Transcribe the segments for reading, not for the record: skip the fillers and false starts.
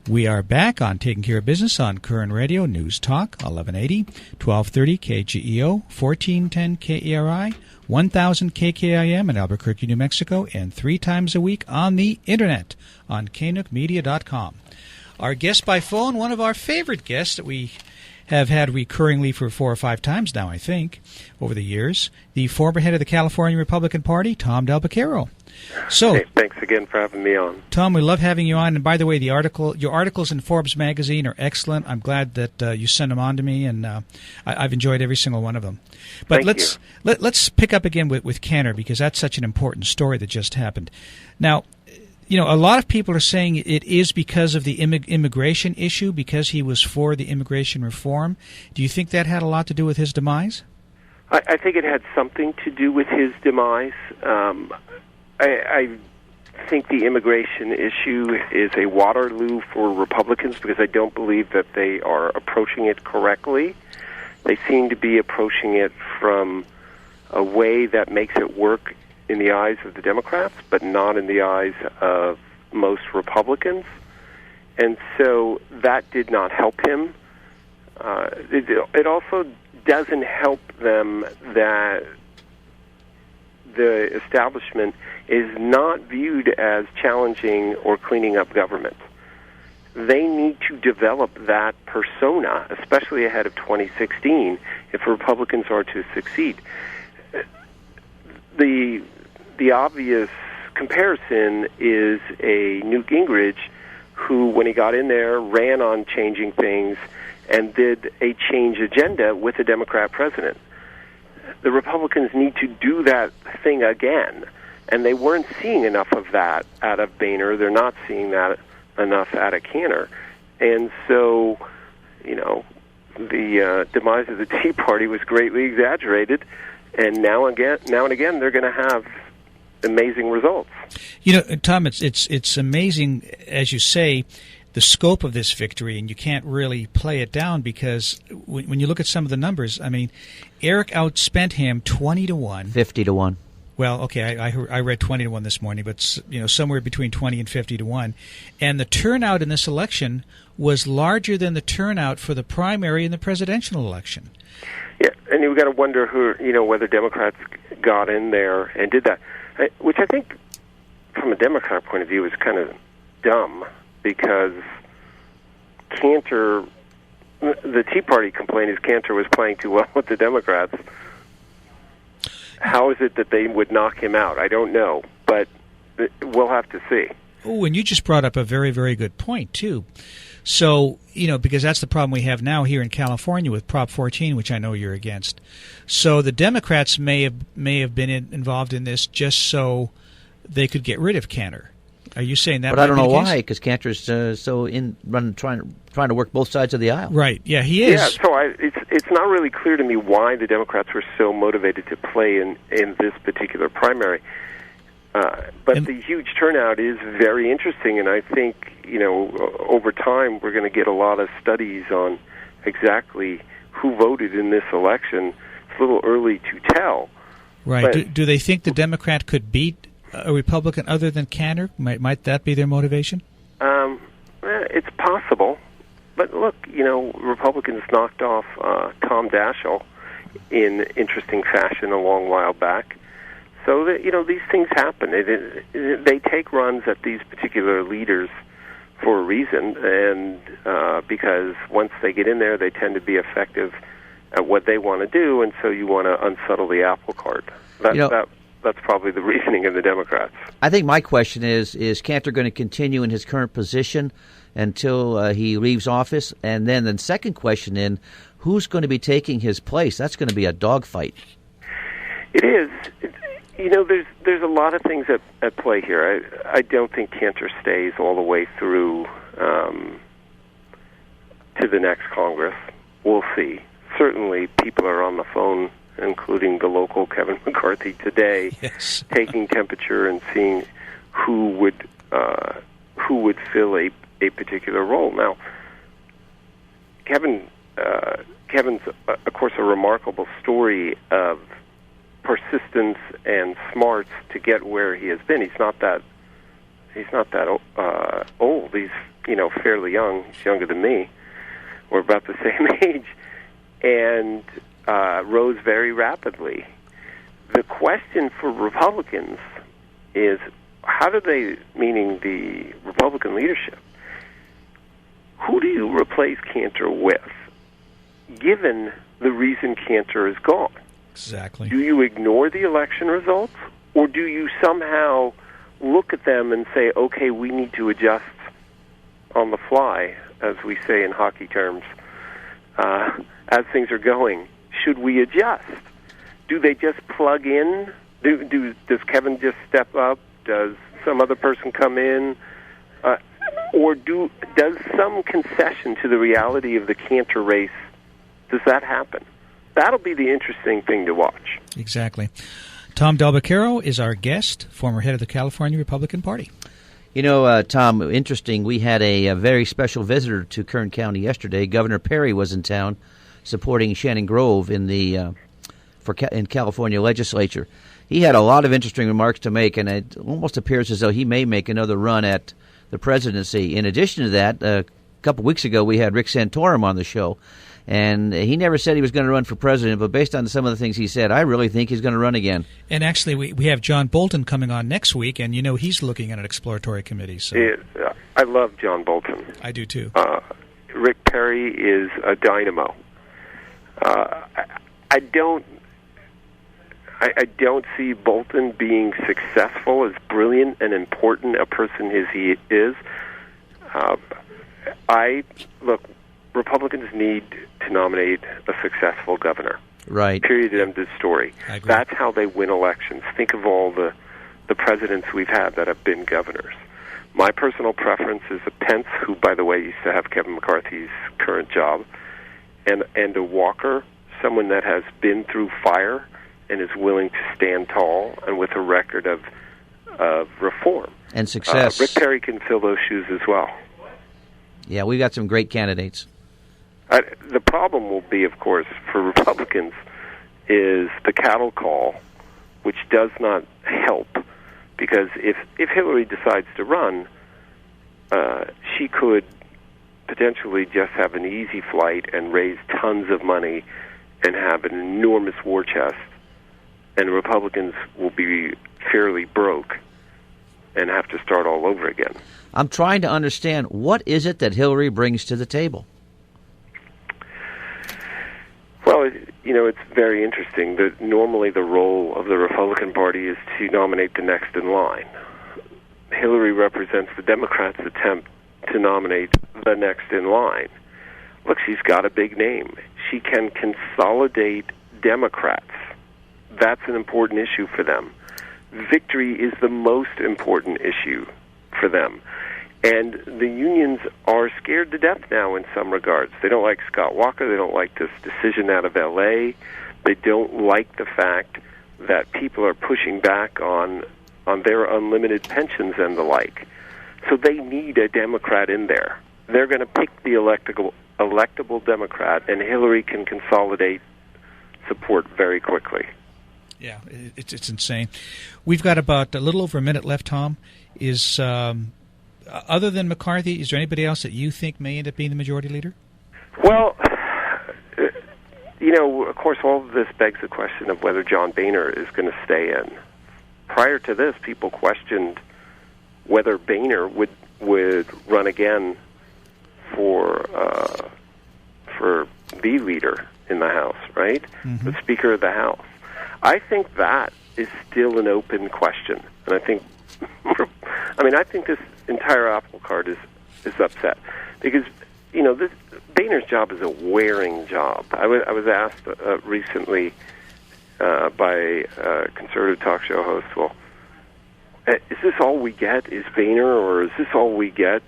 We are back on Taking Care of Business on Koerner Radio, News Talk, 1180, 1230 KGEO, 1410 KERI, 1000 KKIM in Albuquerque, New Mexico, and 3 times a week on the Internet on KNUCmedia.com. Our guest by phone, one of our favorite guests that we have had recurringly for 4 or 5 times now, I think, over the years, the former head of the California Republican Party, Tom Del Beccaro. So, hey, thanks again for having me on. Tom, we love having you on. And by the way, your articles in Forbes magazine are excellent. I'm glad that you send them on to me, and I've enjoyed every single one of them. But let's pick up again with Koerner, because that's such an important story that just happened. Now, a lot of people are saying it is because of the immigration issue, because he was for the immigration reform. Do you think that had a lot to do with his demise? I think it had something to do with his demise. I think the immigration issue is a Waterloo for Republicans, because I don't believe that they are approaching it correctly. They seem to be approaching it from a way that makes it work in the eyes of the Democrats, but not in the eyes of most Republicans. And so that did not help him. It also doesn't help them that the establishment is not viewed as challenging or cleaning up government. They need to develop that persona, especially ahead of 2016, if Republicans are to succeed. The obvious comparison is a Newt Gingrich who, when he got in there, ran on changing things and did a change agenda with a Democrat president. The Republicans need to do that thing again, and they weren't seeing enough of that out of Boehner. They're not seeing that enough out of Koerner. And so, the demise of the Tea Party was greatly exaggerated, and now and again they're going to have amazing results. Tom, it's amazing, as you say, the scope of this victory, and you can't really play it down, because when you look at some of the numbers, I mean, Eric outspent him 20-1. 50-1. Well, okay, I read 20-1 this morning, but somewhere between 20 and 50-1. And the turnout in this election was larger than the turnout for the primary in the presidential election. Yeah, and you've got to wonder whether Democrats got in there and did that, which I think, from a Democrat point of view, is kind of dumb, because the Tea Party complaint is Koerner was playing too well with the Democrats. How is it that they would knock him out? I don't know, but we'll have to see. Oh, and you just brought up a very, very good point, too. So, because that's the problem we have now here in California with Prop 14, which I know you're against. So the Democrats may have been involved in this just so they could get rid of Koerner. Are you saying that? But I don't know why, because Cantor's trying to work both sides of the aisle. Right. Yeah, he is. Yeah. So it's not really clear to me why the Democrats were so motivated to play in this particular primary. But the huge turnout is very interesting, and I think over time we're going to get a lot of studies on exactly who voted in this election. It's a little early to tell. Right. Do they think the Democrat could beat a Republican other than Koerner? Might that be their motivation? It's possible. But look, Republicans knocked off Tom Daschle in interesting fashion a long while back. So that, these things happen. They take runs at these particular leaders for a reason, and because once they get in there, they tend to be effective at what they want to do, and so you want to unsettle the apple cart. That's probably the reasoning of the Democrats. I think my question is Koerner going to continue in his current position until he leaves office? And then the second question who's going to be taking his place? That's going to be a dogfight. It is. There's a lot of things at play here. I don't think Koerner stays all the way through to the next Congress. We'll see. Certainly, people are on the phone, including the local Kevin McCarthy today, yes. taking temperature and seeing who would fill a particular role. Now, Kevin's of course a remarkable story of persistence and smarts to get where he has been. He's not that old. He's fairly young. He's younger than me. We're about the same age, and rose very rapidly. The question for Republicans is, how do they, meaning the Republican leadership, who do you replace Cantor with, given the reason Cantor is gone? Exactly. Do you ignore the election results, or do you somehow look at them and say, okay, we need to adjust on the fly, as we say in hockey terms, as things are going? Should we adjust? Do they just plug in? Does Kevin just step up? Does some other person come in? Or does some concession to the reality of the Cantor race, does that happen? That'll be the interesting thing to watch. Exactly. Tom Del Beccaro is our guest, former head of the California Republican Party. Tom, interesting. We had a very special visitor to Kern County yesterday. Governor Perry was in town supporting Shannon Grove in the in California legislature. He had a lot of interesting remarks to make, and it almost appears as though he may make another run at the presidency. In addition to that, a couple weeks ago we had Rick Santorum on the show, and he never said he was going to run for president, but based on some of the things he said, I really think he's going to run again. And actually, we have John Bolton coming on next week, and he's looking at an exploratory committee. So I love John Bolton. I do too. Rick Perry is a dynamo. I don't see Bolton being successful, as brilliant and important a person as he is. Republicans need to nominate a successful governor. Right. Period. End of story. That's how they win elections. Think of all the presidents we've had that have been governors. My personal preference is a Pence, who, by the way, used to have Kevin McCarthy's current job, and a Walker, someone that has been through fire and is willing to stand tall and with a record of reform. And success. Rick Perry can fill those shoes as well. Yeah, we've got some great candidates. The problem will be, of course, for Republicans, is the cattle call, which does not help, because if Hillary decides to run, she could potentially just have an easy flight and raise tons of money and have an enormous war chest, and Republicans will be fairly broke and have to start all over again. I'm trying to understand, what is it that Hillary brings to the table? Well, it's very interesting. Normally the role of the Republican Party is to nominate the next in line. Hillary represents the Democrats' attempt to nominate the next in line. Look, she's got a big name. She can consolidate Democrats. That's an important issue for them. Victory is the most important issue for them. And the unions are scared to death now in some regards. They don't like Scott Walker. They don't like this decision out of L.A. They don't like the fact that people are pushing back on their unlimited pensions and the like. So they need a Democrat in there. They're going to pick the electable Democrat, and Hillary can consolidate support very quickly. Yeah, it's insane. We've got about a little over a minute left, Tom. Other than McCarthy, is there anybody else that you think may end up being the majority leader? Well, of course, all of this begs the question of whether John Boehner is going to stay in. Prior to this, people questioned whether Boehner would run again for the leader in the House, right? Mm-hmm. The Speaker of the House. I think that is still an open question, and I think this entire apple cart is upset because this Boehner's job is a wearing job. I was asked recently by a conservative talk show host, well, is this all we get? Is Boehner, or is this all we get?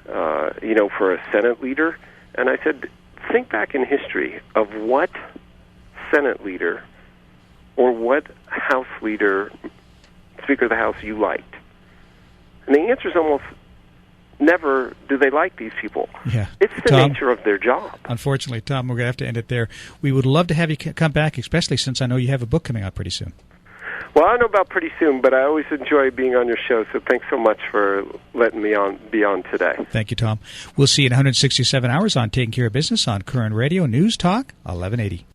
For a Senate leader? And I said, think back in history of what Senate leader or what House leader, Speaker of the House, you liked. And the answer is almost never do they like these people. Yeah. It's the nature of their job. Unfortunately, Tom, we're going to have to end it there. We would love to have you come back, especially since I know you have a book coming out pretty soon. Well, I don't know about pretty soon, but I always enjoy being on your show, so thanks so much for letting me be on today. Thank you, Tom. We'll see you in 167 hours on Taking Care of Business on Koerner Radio News Talk 1180.